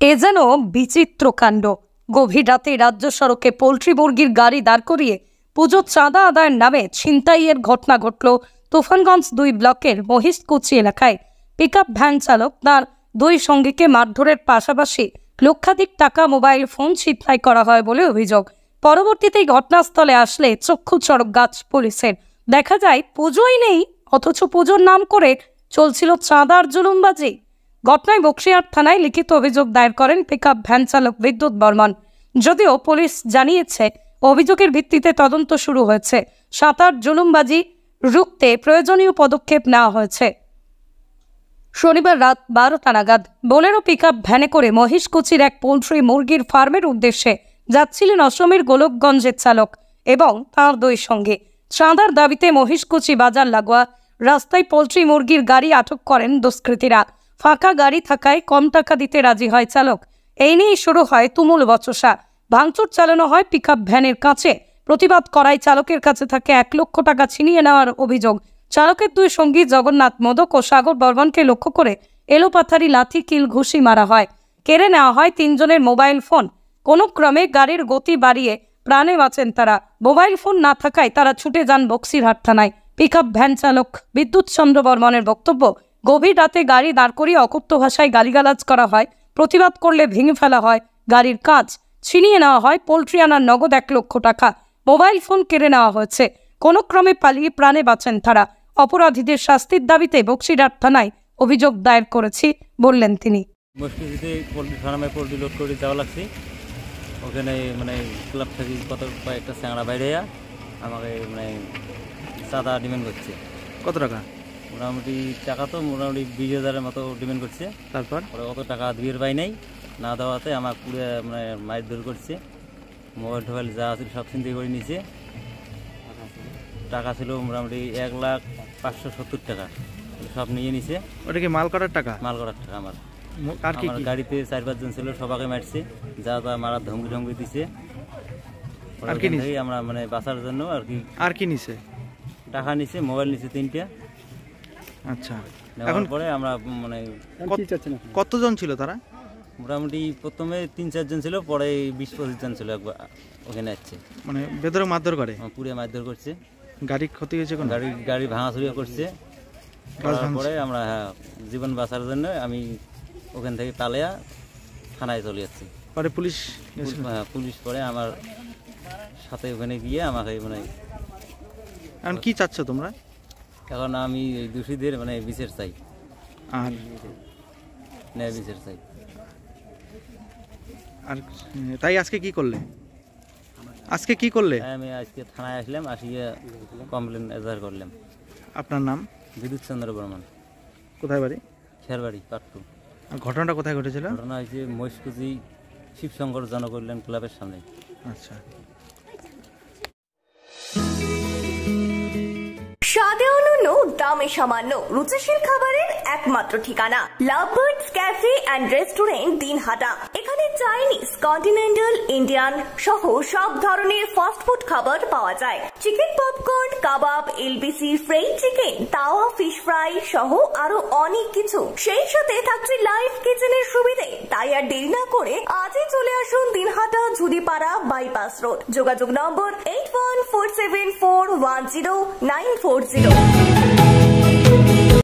এ যেন বিচিত্র কাণ্ড। গভীর রাতে রাজ্য সড়কে পোল্ট্রি মুরগির গাড়ি দাঁড় করিয়ে পুজোর চাঁদা আদায়ের নামে ছিনতাইয়ের ঘটনা ঘটল তুফানগঞ্জ 2 ব্লকের মহিষকুচি এলাকায়। পিকআপ ভ্যান চালক তার 2 সঙ্গীকে মারধরের পাশাপাশি লক্ষাধিক টাকা মোবাইল ফোন ছিনতাই করা হয় বলে অভিযোগ। পরবর্তীতে ঘটনাস্থলে আসলে চক্ষু চড়ক গাছ পুলিশের। দেখা যায় পুজোই নেই, অথচ পুজোর নাম করে চলছিল চাঁদার জুলুমবাজি। ঘটনায় বক্সিরহাট থানায় লিখিত অভিযোগ দায়ের করেন পিকআপ ভ্যান চালক বিদ্যুৎ বর্মন। যদিও পুলিশ জানিয়েছে অভিযোগের ভিত্তিতে তদন্ত শুরু হয়েছে। সাঁতার জুলুমবাজি রুখতে প্রয়োজনীয় পদক্ষেপ নেওয়া হয়েছে। শনিবার রাত 12টা নাগাদ বোলেরো পিকআপ ভ্যানে করে মহিষকুচির এক পোল্ট্রি মুরগির ফার্মের উদ্দেশ্যে যাচ্ছিলেন অসমের গোলকগঞ্জের চালক এবং তাঁর 2 সঙ্গী। চাঁদার দাবিতে মহিষকুচি বাজার লাগোয়া রাস্তায় পোল্ট্রি মুরগির গাড়ি আটক করেন দুষ্কৃতীরা। ফাঁকা গাড়ি থাকায় কম টাকা দিতে রাজি হয় চালক। এই নিয়েই শুরু হয় তুমুল বচসা। ভাঙচুর চালানো হয় পিকআপ ভ্যানের কাছে। প্রতিবাদ করায় চালকের কাছে থাকে 1 লক্ষ টাকা ছিনিয়ে নেওয়ার অভিযোগ। চালকের 2 সঙ্গী জগন্নাথ মোদক ও সাগর বর্মনকে লক্ষ্য করে এলোপাথারি লাথি কিল ঘুষি মারা হয়। কেড়ে নেওয়া হয় 3 জনের মোবাইল ফোন। কোনো ক্রমে গাড়ির গতি বাড়িয়ে প্রাণে বাঁচেন তারা। মোবাইল ফোন না থাকায় তারা ছুটে যান বক্সিরহাট থানায়। পিকআপ ভ্যান চালক বিদ্যুৎ চন্দ্র বর্মনের বক্তব্য, গভীর রাতে গাড়ি দাঁড় করিয়ে অকথ্য ভাষায় গালিগালাজ করা হয়। প্রতিবাদ করলে ভেঙে ফেলা হয় গাড়ির কাঁচ। ছিনিয়ে নেওয়া হয় পোল্ট্রি আনার নগদ 1 লক্ষ টাকা। মোবাইল ফোন কেড়ে নেওয়া হয়েছে। কোনো ক্রমে পালিয়ে প্রাণে বাঁচেন তারা। অপরাধীদের শাস্তির দাবিতে বক্সিরহাট থানায় অভিযোগ দায়ের করেছি বললেন তিনি। মস্কিতে পোল্ট্রি ফার্মে পোল্ট্রি লোড করে যাওয়া লাগছে। ওখানে ক্লাব থেকে কয়েকটা স্যাংরা বাইরে আমাকে চাঁদা ডিমান্ড করছে। কত টাকা? মোটামুটি টাকা তো মোটামুটি 20,000-এর মতো ডিমান্ড করছে। তারপর অত টাকা দুইয়ের পাই নাই, না দেওয়াতে আমার পুরো মারধর করছে। মোবাইল টোবাইল যা আছে সব চিন্তা করে নিয়েছে। টাকা ছিল মোটামুটি 1,570,000 টাকা, সব নিয়ে নিছে। ওটা কি মাল করার টাকা? মাল করার টাকা। আমার গাড়িতে 4-5 জন ছিল, সবাকে মারছে, যা মারার ধমকি দিছে। আমরা বাঁচার জন্য আর কি নিছে? টাকা নিছে, মোবাইল নিছে 3টা। আচ্ছা, এখন পরে আমরা কতজন ছিল তারা? মোটামুটি প্রথমে 3-4 জন ছিল, পরে 20-25 জন ছিল। একবার ওখানে আসছে, বেদরক মারধর করে, পুরে মারধর করছে। গাড়ি ক্ষতি হয়েছে? গাড়ি ভাঙাচুরিও করছে। তারপরে আমরা জীবন বাঁচার জন্য আমি ওখান থেকে পালিয়ে থানায় চলে যাচ্ছি। পরে পুলিশ পরে আমার সাথে ওখানে গিয়ে আমাকে এখন কি চাচ্ছ তোমরা? এখন আমি দোষীদের বিচার চাই, আর ন্যায় বিচার চাই। আর তাই আজকে কি করলে? আমি আজকে থানায় আসলাম, আসিয়ে কমপ্লেন এজাহার করলাম। আপনার নাম? বিদ্যুৎ চন্দ্র বর্মন। কোথায় বাড়ি? খেরবাড়ি, পাট্টু। আর ঘটনাটা কোথায় ঘটেছিল? ঘটনা হয়েছে মহিষকুচি শিবশঙ্কর জনকল্যাণ ক্লাবের সামনে। আচ্ছা। স্বাদে অনন্য, দামে সামান্য, রুচিশীল খাবারের একমাত্র ঠিকানা lovebirds cafe and restaurant, Dinhata. এখানে চাইনিজ, কন্টিনেন্টাল, ইন্ডিয়ান সহ সব ধরনের ফাস্ট ফুড খাবার পাওয়া যায়। চিকেন পপকর্ন, কাবাব, এলবিসি, ফ্রাইড চিকেন, তাওয়া ফিশ ফ্রাই সহ আরো অনেক কিছু। সেই সাথে থাকছে লাইভ কিচেনের সুবিধে। তাই আর দেরি না করে আজই চলে আসুন দিনহাটা ঝুড়িপাড়া বাইপাস রোড। যোগাযোগ নম্বর 8147410940।